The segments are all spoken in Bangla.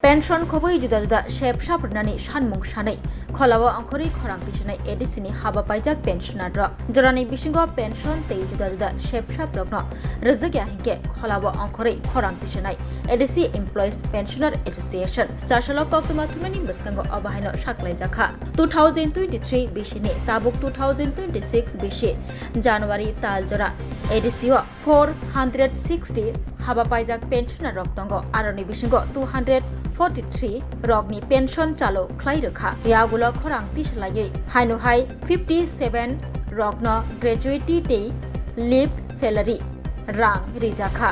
पेंशन खबै जुदा जुदा शेप सापरनानै सानमुं सानै खलावा अंखरै खरां तिसनाय एडिसिनि हाबा पाइजाक पेंशनार जरानि बिसिंग पेंशन तै जुदा जुदा शेप साप्रग्न रजग्या हिंके खलावा अंखरै खरां तिसनाय एडिसि एमप्लॉइज पेंशनार एसोसिएशन चारशलक कक्तमाथुमनि बसखांग अबाहायनो साख्लायजाखा 2023 बिसिनि ताबुक 2026 बिसि जानुवारि तालजरा एडिसिओ 460 हाबा पाइजाक पेंशनार रक्तंग आरनि बिसिंग 243 रगनि पेंशन चालु ख्लाइ रोखा यागुल खरां तिसलायै हाइनुहाय 57 रगन ग्रेजुएटी तै लिभ सेलारि रां रिजाखा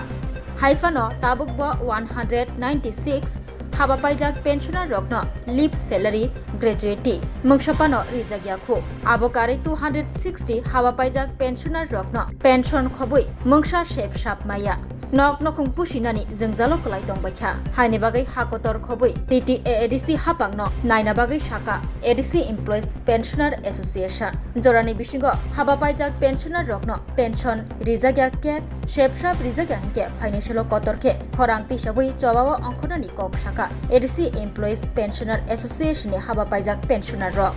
हाइफानो ताबुक 196 हाबा पाइजाक पेंशनार रगन लिभ सेलारि ग्रेजुएटी मुंगसापानो रिजागियाखु आबोकारे 260 हाबा पाइजाक पेंशनार रगन पेंशन खबै मुंगसा शेप साप माया नक नखुं पुसिनानि जोंजालो कलाय दंबायखा हायनि बागै हाकतर खबै टीटीए एडिसि हापांनो नायना बागै साका एडिसि एमप्लॉइज पेंशनार एसोसिएशन जरानि बिसिंग हाबा पाइजाक पेंशनार रगनो पेंशन रिजाग्या केप शेपसाप रिजाग्या हिंके फाइनेंशियल कतरखे खरां तिसाबै जवाब अंखनानि कक साका एडिसि एमप्लॉइज पेंशनार एसोसिएशननि हाबा पाइजाक पेंशनार रग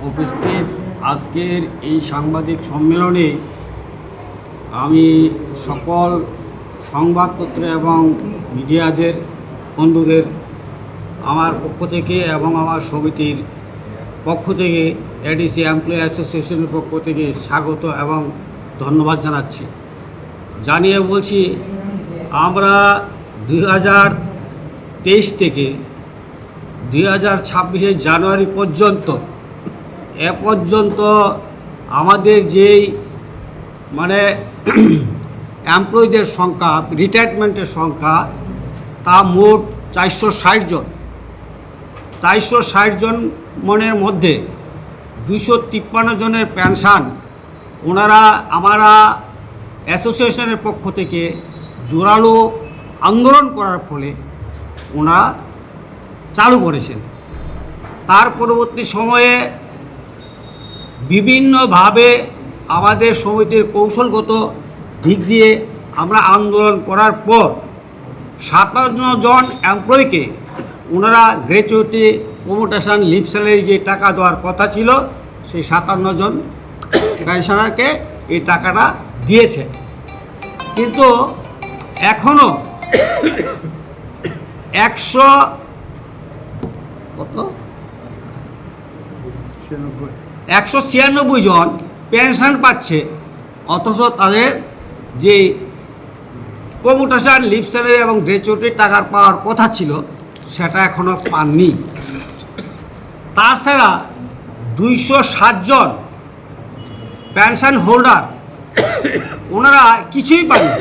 उपस्थित आजकेर এই সাংবাদিক সম্মেলনে আমি সকল সংবাদপত্র এবং মিডিয়াদের বন্ধুদের আমার পক্ষ থেকে এবং আমার সমিতির পক্ষ থেকে এডিসি এমপ্লয়ি অ্যাসোসিয়েশনের পক্ষ থেকে স্বাগত এবং ধন্যবাদ জানাচ্ছি। জানিয়ে বলছি আমরা 2023 থেকে 2026 জানুয়ারি পর্যন্ত এ পর্যন্ত আমাদের যেই মানে এমপ্লয়ীদের সংখ্যা রিটায়ারমেন্টের সংখ্যা তা মোট 460 জন 460 জন মনের মধ্যে 253 জনের পেনশন ওনারা আমরা অ্যাসোসিয়েশনের পক্ষ থেকে জোরালো আন্দোলন করার ফলে ওনারা চালু করেছেন। তার পরবর্তী সময়ে বিভিন্নভাবে আমাদের সমিতির কৌশলগত দিক দিয়ে আমরা আন্দোলন করার পর 57 জন এমপ্লয়িকে ওনারা গ্র্যাচুইটি প্রমোটেশন লিভ স্যালারি যে টাকা দেওয়ার কথা ছিল সেই 57 জন পেনশনারকে এই টাকাটা দিয়েছে। কিন্তু এখনও 196 জন পেনশন পাচ্ছে, অথচ তাদের যে প্রমোটেশন লিভ স্যালারি এবং গ্র্যাচুইটির টাকার পাওয়ার কথা ছিল সেটা এখনও পাননি। তাছাড়া 260 জন পেনশন হোল্ডার ওনারা কিছুই পাননি,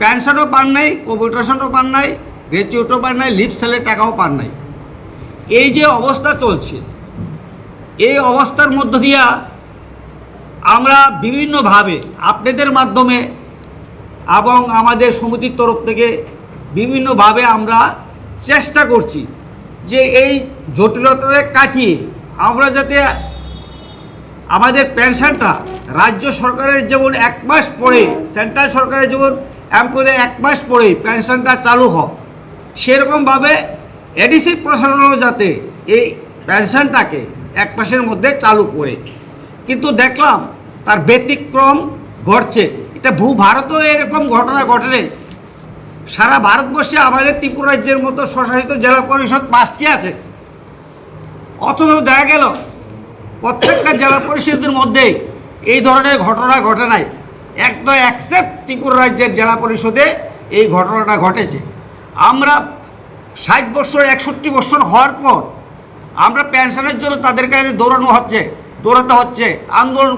পেনশনও পান নাই, প্রমোটেশনও পান নাই, গ্র্যাচুইটিও পান নাই, লিভ স্যালারি টাকাও পান নাই। এই যে অবস্থা চলছে, এই অবস্থার মধ্য দিয়া আমরা বিভিন্নভাবে আপনাদের মাধ্যমে এবং আমাদের সমিতির তরফ থেকে বিভিন্নভাবে আমরা চেষ্টা করছি যে এই জটিলতাকে কাটিয়ে আমরা যাতে আমাদের পেনশনটা রাজ্য সরকারের যেমন 1 মাস পরে, সেন্ট্রাল সরকারের যেমন এমপ্লয়ি 1 মাস পরে পেনশনটা চালু হয়, সেরকমভাবে এডিসি প্রশাসনও যাতে এই পেনশনটাকে 1 মাসের মধ্যে চালু করে। কিন্তু দেখলাম তার ব্যতিক্রম ঘটছে। এটা ভারতেও এরকম ঘটনা ঘটে নেই। সারা ভারতবর্ষে আমাদের ত্রিপুরা রাজ্যের মতো স্বশাসিত জেলা পরিষদ 5টি আছে, অথচ দেখা গেল প্রত্যেকটা জেলা পরিষদের মধ্যে এই ধরনের ঘটনা ঘটে নাই। একদম অ্যাকসেপ্ট ত্রিপুরা রাজ্যের জেলা পরিষদে এই ঘটনাটা ঘটেছে। আমরা 60 বছর 61 বছর হওয়ার পর আমরা পেনশনের জন্য তাদের কাছে দৌড়াতে হচ্ছে, আন্দোলন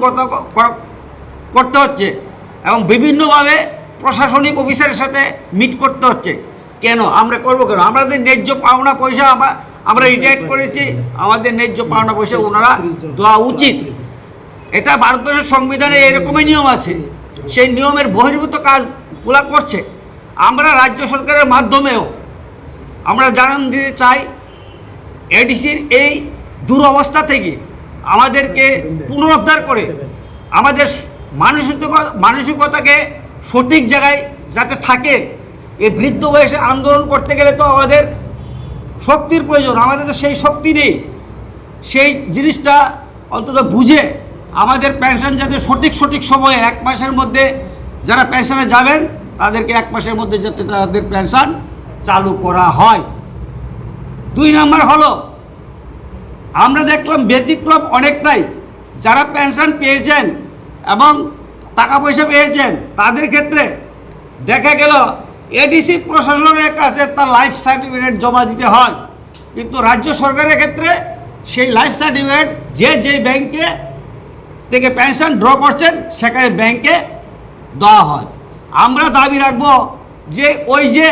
করতে হচ্ছে এবং বিভিন্নভাবে প্রশাসনিক অফিসারের সাথে মিট করতে হচ্ছে। কেন আমরা করবো কেন? আমাদের ন্যায্য পাওনা পয়সা আমরা রিটায়ার করেছি, আমাদের ন্যায্য পাওনা পয়সা ওনারা দেওয়া উচিত। এটা ভারতবর্ষের সংবিধানে এরকমই নিয়ম আছে, সেই নিয়মের বহির্ভূত কাজগুলো করছে। আমরা রাজ্য সরকারের মাধ্যমেও আমরা জানান দিতে চাই এডিসির এই দুরবস্থা থেকে আমাদেরকে পুনরুদ্ধার করে আমাদের মানসিকতাকে সঠিক জায়গায় যাতে থাকে। এই বৃদ্ধ বয়সে আন্দোলন করতে গেলে তো আমাদের শক্তির প্রয়োজন, আমাদের তো সেই শক্তি নেই। সেই জিনিসটা অন্তত বুঝে আমাদের পেনশন যাতে সঠিক সময়ে 1 মাসের মধ্যে যারা পেনশনে যাবেন তাদেরকে 1 মাসের মধ্যে যাতে তাদের পেনশন চালু করা হয়। 2 নম্বর হলো, আমরা দেখলাম ব্যতিক্রম অনেকটাই, যারা পেনশন পেয়েছেন এবং টাকা পয়সা পেয়েছেন তাদের ক্ষেত্রে দেখা গেল এডিসি প্রশাসনের কাছে তার লাইফ সার্টিফিকেট জমা দিতে হয়, কিন্তু রাজ্য সরকারের ক্ষেত্রে সেই লাইফ সার্টিফিকেট যেই ব্যাংকে থেকে পেনশন ড্র করছেন সেখানে ব্যাংকে দেওয়া হয়। আমরা দাবি রাখব যে ওই যে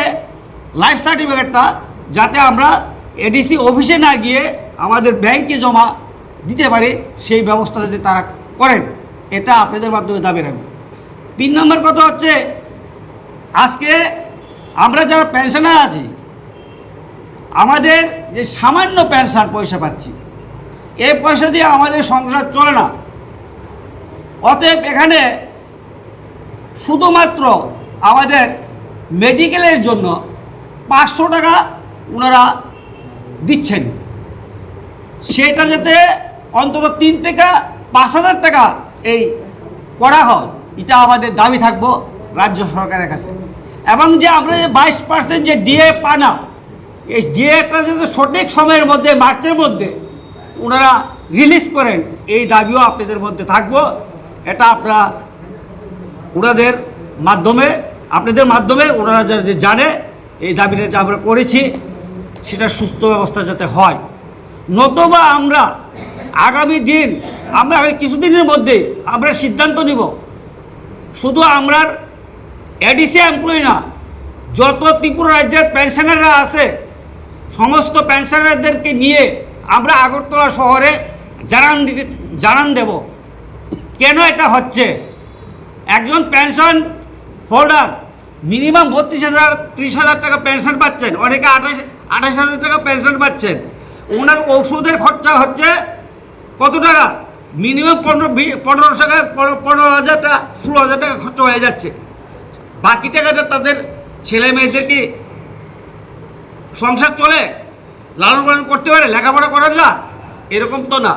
লাইফ সার্টিফিকেটটা যাতে আমরা এডিসি অফিসে না গিয়ে আমাদের ব্যাংকে জমা দিতে পারি, সেই ব্যবস্থা যদি তারা করেন, এটা আপনাদের মাধ্যমে দাবি রাখব। 3 নম্বর কথা হচ্ছে, আজকে আমরা যারা পেনশনার আছি আমাদের যে সামান্য পেনশন পয়সা পাচ্ছি, এই পয়সা দিয়ে আমাদের সংসার চলে না। অতএব এখানে শুধুমাত্র আমাদের মেডিকেলের জন্য 500 টাকা ওনারা দিচ্ছেন, সেটা যাতে অন্তত 3 থেকে 5,000 টাকা এই করা হয়, এটা আমাদের দাবি থাকবো রাজ্য সরকারের কাছে। এবং যে আমরা যে 22% যে ডিএ পানা, এই ডিএটা যাতে সঠিক সময়ের মধ্যে মার্চের মধ্যে ওনারা রিলিজ করেন, এই দাবিও আপনাদের মধ্যে থাকবো। এটা আপনারা ওনাদের মাধ্যমে, আপনাদের মাধ্যমে ওনারা যে জানে এই দাবিটা যে আমরা করেছি সেটা সুস্থ ব্যবস্থা যাতে হয়। নতুবা আমরা আগামী দিন, আমরা কিছুদিনের মধ্যে আমরা সিদ্ধান্ত নিব, শুধু আমরা এডিসি এমপ্লয়ি না, যত ত্রিপুরা রাজ্যের পেনশনাররা আছে সমস্ত পেনশনারদেরকে নিয়ে আমরা আগরতলা শহরে জানান দেব কেন এটা হচ্ছে। একজন পেনশন হোল্ডার মিনিমাম 32,000-30,000 টাকা পেনশন পাচ্ছেন, অনেকে 28,000 টাকা পেনশন পাচ্ছেন। ওনার ওষুধের খরচা হচ্ছে কত টাকা? মিনিমাম 15,000 টাকা, 15,000 টাকা, 16,000 টাকা খরচা হয়ে যাচ্ছে। বাকি টাকাতে তাদের ছেলে মেয়েদেরকে সংসার চলে, লালন পালন করতে পারে, লেখাপড়া করা যায়? এরকম তো না।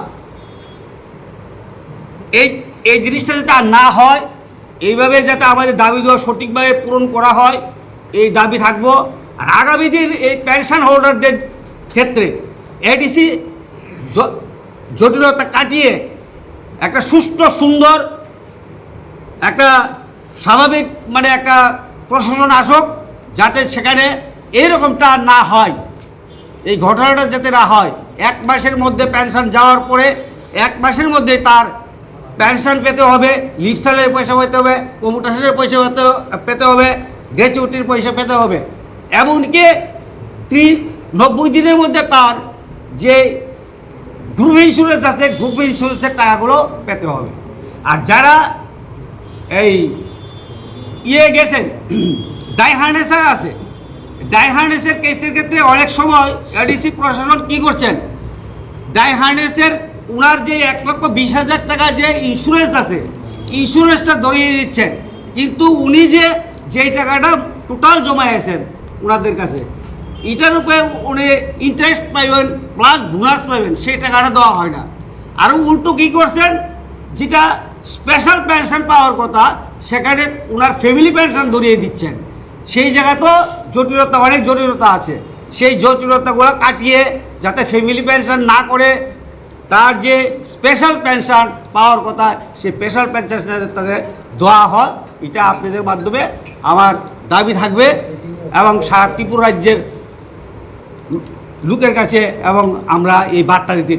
এই জিনিসটা যাতে আর না হয়, এইভাবে যাতে আমাদের দাবি দেওয়া সঠিকভাবে পূরণ করা হয়, এই দাবি থাকবো। আর আগামী দিন এই পেনশন হোল্ডারদের ক্ষেত্রে এডিসি জটিলতা কাটিয়ে একটা সুষ্ঠু সুন্দর একটা স্বাভাবিক একটা প্রশাসন আসুক, যাতে সেখানে এইরকমটা না হয়, এই ঘটনাটা যাতে না হয়। 1 মাসের মধ্যে পেনশন যাওয়ার পরে 1 মাসের মধ্যে তার পেনশন পেতে হবে, লিভ স্যালারির পয়সা পেতে হবে, কমিউটেশনের পয়সা পেতে হবে, গ্র্যাচুইটির পয়সা পেতে হবে। এমনকি 90 দিনের মধ্যে তার যে গ্রুপ ইন্স্যুরেন্স আছে, গ্রুপ ইন্স্যুরেন্সের টাকাগুলো পেতে হবে। আর যারা এই গেছেন ডাই হার্নেসার আছে, ডাই হার্নেসের কেসের ক্ষেত্রে অনেক সময় এডিসি প্রশাসন কী করছেন, ডাই হার্নেসের ওনার যে 1,20,000 টাকা যে ইন্স্যুরেন্স আছে, ইন্স্যুরেন্সটা ধরিয়ে দিচ্ছেন, কিন্তু উনি যেই টাকাটা টোটাল জমাইয়েছেন ওনাদের কাছে, এটার উপরে উনি ইন্টারেস্ট পাইবেন প্লাস বোনাস পাইবেন, সেই টাকাটা দেওয়া হয় না। আরও উল্টো কী করছেন, যেটা স্পেশাল পেনশন পাওয়ার কথা সেখানে ওনার ফ্যামিলি পেনশন ধরিয়ে দিচ্ছেন। সেই জায়গাতেও জটিলতা, অনেক জটিলতা আছে। সেই জটিলতাগুলো কাটিয়ে যাতে ফ্যামিলি পেনশন না করে তার যে স্পেশাল পেনশন পাওয়ার কথা, সেই স্পেশাল পেনশন তাদের দেওয়া হয়, এটা আপনাদের মাধ্যমে আমার দাবি থাকবে এবং সারা ত্রিপুরা রাজ্যের লোকের কাছে, এবং আমরা এই বার্তা দিতে